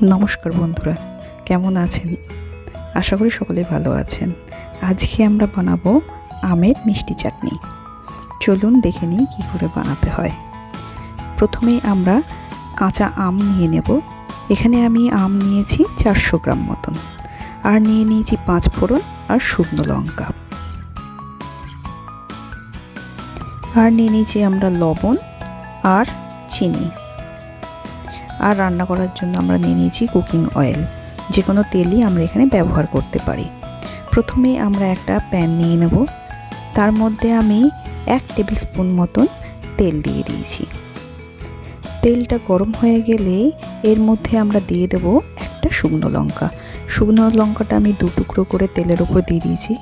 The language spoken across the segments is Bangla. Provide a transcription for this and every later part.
নমস্কার বন্ধুরা, কেমন আছেন? আশা করি সকলেই ভালো আছেন। আজকে আমরা বানাবো আমের মিষ্টি চাটনি। চলুন দেখে নিই কী করে বানাতে হয়। প্রথমেই আমরা কাঁচা আম নিয়ে নেব। এখানে আমি আম নিয়েছি 400 গ্রাম মতন, আর নিয়ে নিয়েছি 5 ফোড়ন আর শুকনো লঙ্কা, আর নিয়ে নিয়েছি আমরা লবণ আর চিনি, আর রান্না করার জন্য আমরা নিয়ে নিয়েছি কুকিং অয়েল। যে কোনো তেলই আমরা এখানে ব্যবহার করতে পারি। প্রথমে আমরা একটা প্যান নিয়ে নেব, তার মধ্যে আমি 1 টেবিল স্পুন মতন তেল দিয়ে দিয়েছি। তেলটা গরম হয়ে গেলে এর মধ্যে আমরা দিয়ে দেব একটা শুকনো লঙ্কা। শুকনো লঙ্কাটা আমি 2 টুকরো করে তেলের উপর দিয়ে দিয়েছি,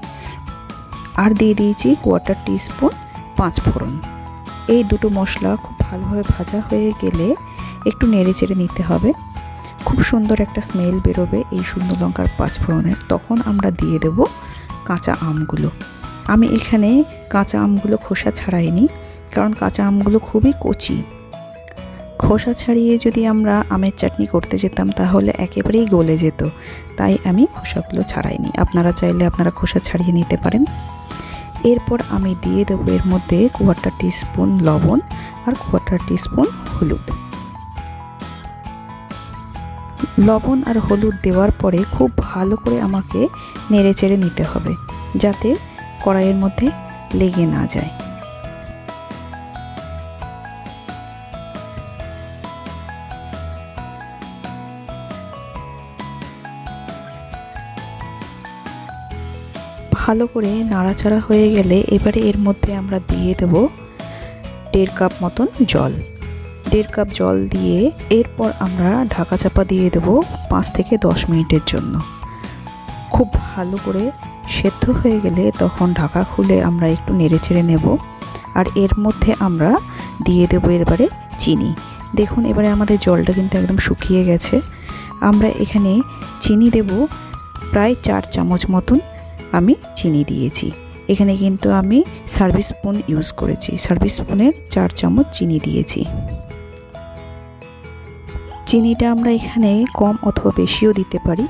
আর দিয়ে দিয়েছি 1/4 টিস্পুন 5 ফোড়ন। এই দুটো মশলা খুব ভালোভাবে ভাজা হয়ে গেলে একটু নেড়ে চেড়ে নিতে হবে। খুব সুন্দর একটা স্মেল বেরোবে এই শুকনো লঙ্কার 5 ফোড়নের। তখন আমরা দিয়ে দেব কাঁচা আমগুলো। আমি এখানে কাঁচা আমগুলো খোসা ছাড়াইনি, কারণ কাঁচা আমগুলো খুবই কচি। খোসা ছাড়িয়ে যদি আমরা আমের চাটনি করতে যেতাম তাহলে একেবারেই গলে যেত, তাই আমি খোসাগুলো ছাড়াইনি। আপনারা চাইলে আপনারা খোসা ছাড়িয়ে নিতে পারেন। এরপর আমি দিয়ে দেবো এর মধ্যে 1/4 টিস্পুন লবণ আর 1/4 টিস্পুন হলুদ। লবণ আর হলুদ দেওয়ার পরে খুব ভালো করে আমাকে নেড়ে চেড়ে নিতে হবে, যাতে কড়াইয়ের মধ্যে লেগে না যায়। ভালো করে নাড়াচাড়া হয়ে গেলে এবারে এর মধ্যে আমরা দিয়ে দেব 1.5 কাপ মতন জল। 1.5 কাপ জল দিয়ে এরপর আমরা ঢাকা চাপা দিয়ে দেব 5 থেকে 10 মিনিটের জন্য। খুব ভালো করে সেদ্ধ হয়ে গেলে তখন ঢাকা খুলে আমরা একটু নেড়ে চেড়ে নেব, আর এর মধ্যে আমরা দিয়ে দেব এবারে চিনি। দেখুন এবারে আমাদের জলটা কিন্তু একদম শুকিয়ে গেছে। আমরা এখানে চিনি দেব প্রায় 4 চামচ মতন আমি চিনি দিয়েছি। এখানে কিন্তু আমি সার্ভিস স্পুন ইউজ করেছি, সার্ভিস স্পুনের 4 চামচ চিনি দিয়েছি। চিনিটা আমরা এখানে কম অথবা বেশিও দিতে পারি।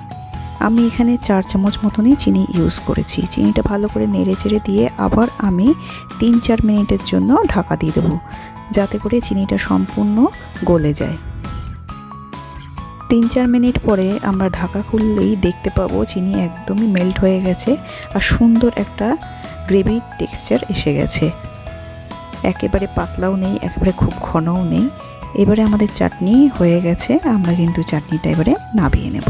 আমি এখানে 4 চামচ মতনই চিনি ইউজ করেছি। চিনিটা ভালো করে নেড়ে চেড়ে দিয়ে আবার আমি 3-4 মিনিটের জন্য ঢাকা দিয়ে দেবো, যাতে করে চিনিটা সম্পূর্ণ গলে যায়। 3-4 মিনিট পরে আমরা ঢাকা খুললেই দেখতে পাবো চিনি একদমই মেল্ট হয়ে গেছে, আর সুন্দর একটা গ্রেভি টেক্সচার এসে গেছে। একেবারে পাতলাও নেই, একেবারে খুব ঘনও নেই। এবারে আমাদের চাটনি হয়ে গেছে। আমরা কিন্তু চাটনিটা এবারে নামিয়ে নেব।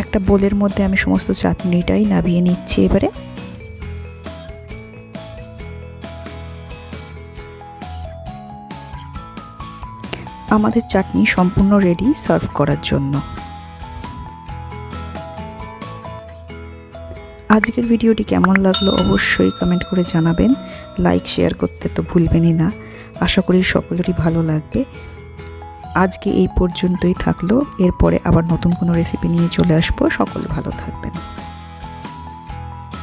একটা বোলের মধ্যে আমি সমস্ত চাটনিটাই নামিয়ে নিচ্ছি। এবারে আমাদের চাটনি সম্পূর্ণ রেডি সার্ভ করার জন্য। আজকের ভিডিওটি কেমন লাগলো অবশ্যই কমেন্ট করে জানাবেন। লাইক শেয়ার করতে তো ভুলবেনই না। আশা করি সকলেরই ভালো লাগবে। আজকে এই পর্যন্তই থাকলো। এরপরে আবার নতুন কোনো রেসিপি নিয়ে চলে আসবো। সকলে ভালো থাকবেন।